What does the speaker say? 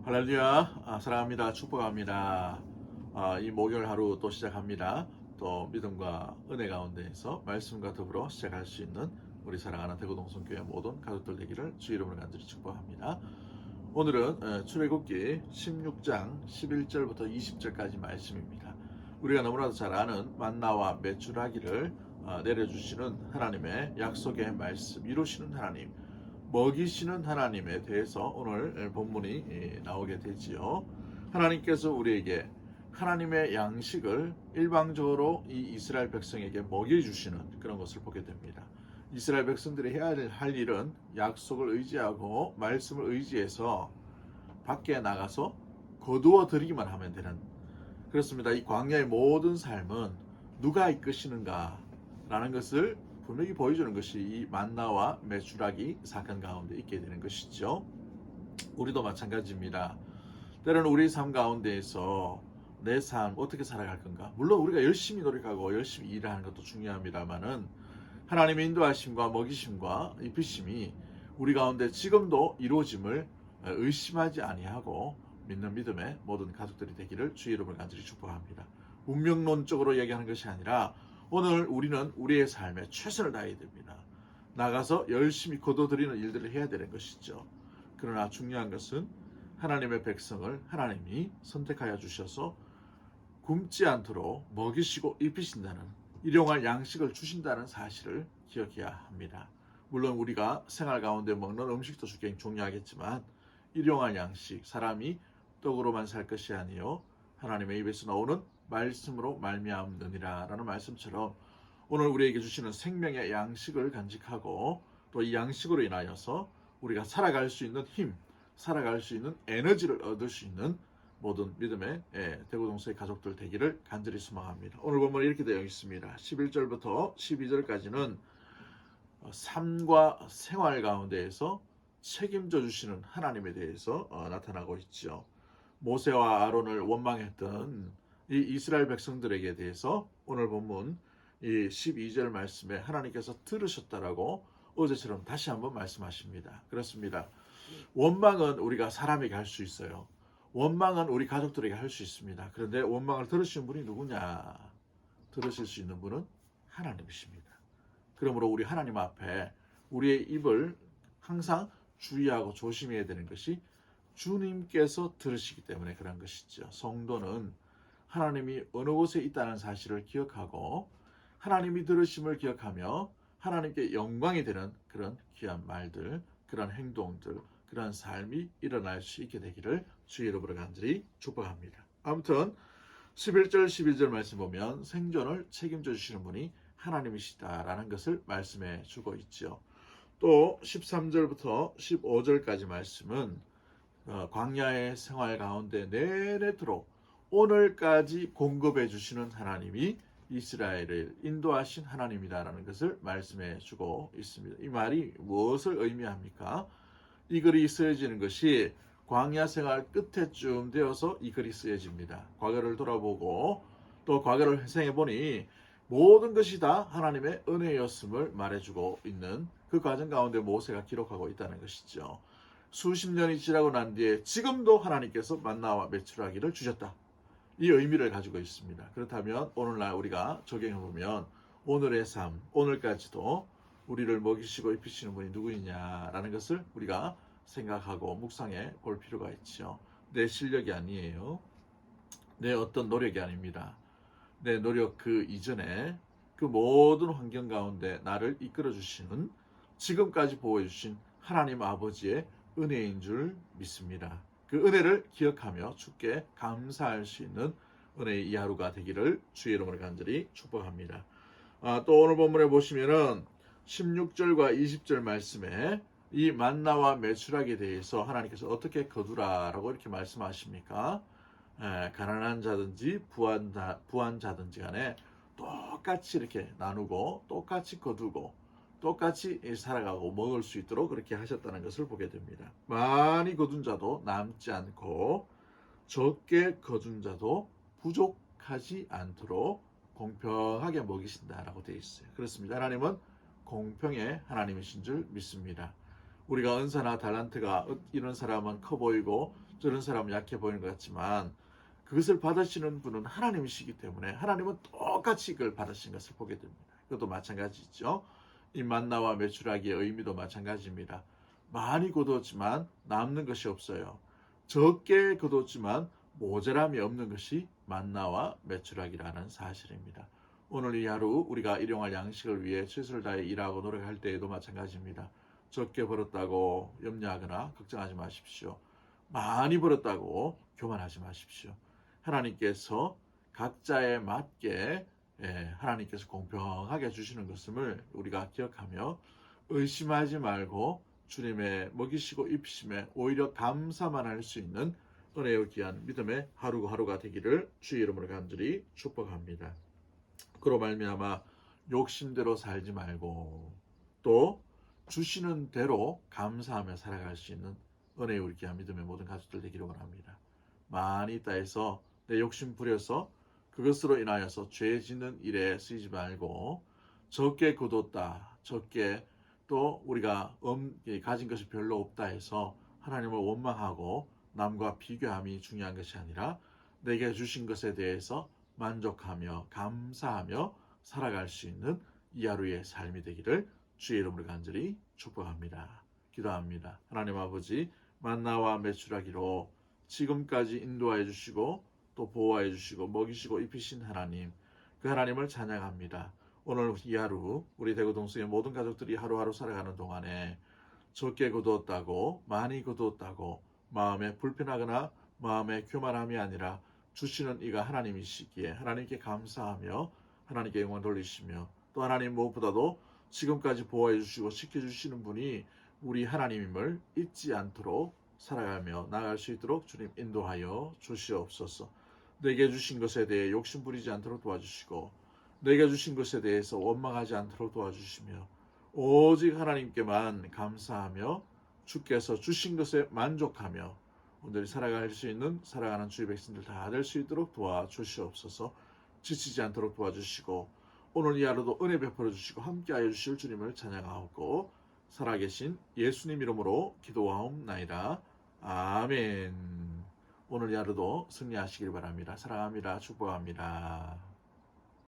할렐루야, 사랑합니다. 축복합니다. 이 목요일 하루 또 시작합니다. 또 믿음과 은혜 가운데에서 말씀과 더불어 시작할 수 있는 우리 사랑하는 대구동성교회 모든 가족들 되기를 주 이름으로 간절히 축복합니다. 오늘은 출애굽기 16장 11절부터 20절까지 말씀입니다. 우리가 너무나도 잘 아는 만나와 메추라기를 내려주시는 하나님의 약속의 말씀, 이루시는 하나님, 먹이시는 하나님에 대해서 오늘 본문이 나오게 되지요. 하나님께서 우리에게 하나님의 양식을 일방적으로 이 이스라엘 백성에게 먹여주시는 그런 것을 보게 됩니다. 이스라엘 백성들이 해야 할 일은 약속을 의지하고 말씀을 의지해서 밖에 나가서 거두어 드리기만 하면 되는, 그렇습니다. 이 광야의 모든 삶은 누가 이끄시는가 라는 것을 분명히 보여주는 것이 이 만나와 메추라기 사건 가운데 있게 되는 것이죠. 우리도 마찬가지입니다. 때로는 우리 삶 가운데에서 내 삶 어떻게 살아갈 건가, 물론 우리가 열심히 노력하고 열심히 일하는 것도 중요합니다만은 하나님의 인도하심과 먹이심과 입히심이 우리 가운데 지금도 이루어짐을 의심하지 아니하고 믿는 믿음의 모든 가족들이 되기를 주의 이름으로 간절히 축복합니다. 운명론적으로 얘기하는 것이 아니라 오늘 우리는 우리의 삶에 최선을 다해야 됩니다. 나가서 열심히 거둬들이는 일들을 해야 되는 것이죠. 그러나 중요한 것은 하나님의 백성을 하나님이 선택하여 주셔서 굶지 않도록 먹이시고 입히신다는, 일용할 양식을 주신다는 사실을 기억해야 합니다. 물론 우리가 생활 가운데 먹는 음식도 중요하겠지만 일용할 양식, 사람이 떡으로만 살 것이 아니요 하나님의 입에서 나오는 말씀으로 말미암느니라 라는 말씀처럼 오늘 우리에게 주시는 생명의 양식을 간직하고 또 이 양식으로 인하여서 우리가 살아갈 수 있는 힘, 살아갈 수 있는 에너지를 얻을 수 있는 모든 믿음의 대구동서의 가족들 되기를 간절히 소망합니다. 오늘 본문에 이렇게 되어 있습니다. 11절부터 12절까지는 삶과 생활 가운데에서 책임져 주시는 하나님에 대해서 나타나고 있죠. 모세와 아론을 원망했던 이 이스라엘 백성들에게 대해서 오늘 본문 이 12절 말씀에 하나님께서 들으셨다라고 어제처럼 다시 한번 말씀하십니다. 그렇습니다. 원망은 우리가 사람에게 할 수 있어요. 원망은 우리 가족들에게 할 수 있습니다. 그런데 원망을 들으시는 분이 누구냐? 들으실 수 있는 분은 하나님이십니다. 그러므로 우리 하나님 앞에 우리의 입을 항상 주의하고 조심해야 되는 것이 주님께서 들으시기 때문에 그런 것이죠. 성도는 하나님이 어느 곳에 있다는 사실을 기억하고 하나님이 들으심을 기억하며 하나님께 영광이 되는 그런 귀한 말들, 그런 행동들, 그런 삶이 일어날 수 있게 되기를 주의 이름으로 간절히 축복합니다. 아무튼 11절 12절 말씀 보면 생존을 책임져 주시는 분이 하나님이시다라는 것을 말씀해 주고 있죠. 또 13절부터 15절까지 말씀은 광야의 생활 가운데 내내도록 오늘까지 공급해 주시는 하나님이 이스라엘을 인도하신 하나님이다라는 것을 말씀해 주고 있습니다. 이 말이 무엇을 의미합니까? 이 글이 쓰여지는 것이 광야 생활 끝에쯤 되어서 이 글이 쓰여집니다. 과거를 돌아보고 또 과거를 회상해 보니 모든 것이 다 하나님의 은혜였음을 말해주고 있는 그 과정 가운데 모세가 기록하고 있다는 것이죠. 수십 년이 지나고 난 뒤에 지금도 하나님께서 만나와 메추라기를 주셨다. 이 의미를 가지고 있습니다. 그렇다면 오늘날 우리가 적용해보면 오늘의 삶, 오늘까지도 우리를 먹이시고 입히시는 분이 누구이냐라는 것을 우리가 생각하고 묵상해 볼 필요가 있죠. 내 실력이 아니에요. 내 어떤 노력이 아닙니다. 내 노력 그 이전에 그 모든 환경 가운데 나를 이끌어 주시는, 지금까지 보호해 주신 하나님 아버지의 은혜인 줄 믿습니다. 그 은혜를 기억하며 주께 감사할 수 있는 은혜의 이 하루가 되기를 주의 이름으로 간절히 축복합니다. 또 오늘 본문에 보시면은 16절과 20절 말씀에 이 만나와 메추라기에 대해서 하나님께서 어떻게 거두라라고 이렇게 말씀하십니까? 가난한 자든지 부한 자든지 간에 똑같이 이렇게 나누고 똑같이 거두고 똑같이 살아가고 먹을 수 있도록 그렇게 하셨다는 것을 보게 됩니다. 많이 거둔 자도 남지 않고 적게 거둔 자도 부족하지 않도록 공평하게 먹이신다라고 되어 있어요. 그렇습니다. 하나님은 공평의 하나님이신 줄 믿습니다. 우리가 은사나 달란트가 이런 사람은 커 보이고 저런 사람은 약해 보이는 것 같지만 그것을 받으시는 분은 하나님이시기 때문에 하나님은 똑같이 이걸 받으신 것을 보게 됩니다. 그것도 마찬가지죠. 이 만나와 메추라기의 의미도 마찬가지입니다. 많이 거두었지만 남는 것이 없어요. 적게 거두었지만 모자람이 없는 것이 만나와 메추라기라는 사실입니다. 오늘 이 하루 우리가 일용할 양식을 위해 최선을 다해 일하고 노력할 때에도 마찬가지입니다. 적게 벌었다고 염려하거나 걱정하지 마십시오. 많이 벌었다고 교만하지 마십시오. 하나님께서 각자에 맞게 하나님께서 공평하게 주시는 것을 우리가 기억하며 의심하지 말고 주님의 먹이시고 입히심에 오히려 감사만 할 수 있는 은혜의 귀한 믿음의 하루가 되기를 주의 이름으로 간절히 축복합니다. 그로 말미암아 욕심대로 살지 말고 또 주시는 대로 감사하며 살아갈 수 있는 은혜의 우리 귀한 믿음의 모든 가족들 되기를 원합니다. 많이 있다 해서 내 욕심 부려서 그것으로 인하여서 죄 짓는 일에 쓰이지 말고 적게 거뒀다, 적게 또 우리가 가진 것이 별로 없다 해서 하나님을 원망하고 남과 비교함이 중요한 것이 아니라 내게 주신 것에 대해서 만족하며 감사하며 살아갈 수 있는 이 하루의 삶이 되기를 주의 이름으로 간절히 축복합니다. 기도합니다. 하나님 아버지, 만나와 메추라기로 지금까지 인도하여 주시고 또 보호하여 주시고 먹이시고 입히신 하나님, 그 하나님을 찬양합니다. 오늘 이 하루 우리 대구 동성의 모든 가족들이 하루하루 살아가는 동안에 적게 거두었다고 많이 거두었다고 마음에 불편하거나 마음에 교만함이 아니라 주시는 이가 하나님이시기에 하나님께 감사하며 하나님께 영광 돌리시며 또 하나님 무엇보다도 지금까지 보호해 주시고 지켜주시는 분이 우리 하나님임을 잊지 않도록 살아가며 나아갈 수 있도록 주님 인도하여 주시옵소서. 내게 주신 것에 대해 욕심 부리지 않도록 도와주시고 내게 주신 것에 대해서 원망하지 않도록 도와주시며 오직 하나님께만 감사하며 주께서 주신 것에 만족하며 오늘 살아갈 수 있는 살아가는 주의 백성들 다 될 수 있도록 도와주시옵소서. 지치지 않도록 도와주시고 오늘 이 하루도 은혜 베풀어 주시고 함께하여 주실 주님을 찬양하옵고 살아계신 예수님 이름으로 기도하옵나이다. 아멘. 오늘 이 하루도 승리하시길 바랍니다. 사랑합니다. 축복합니다.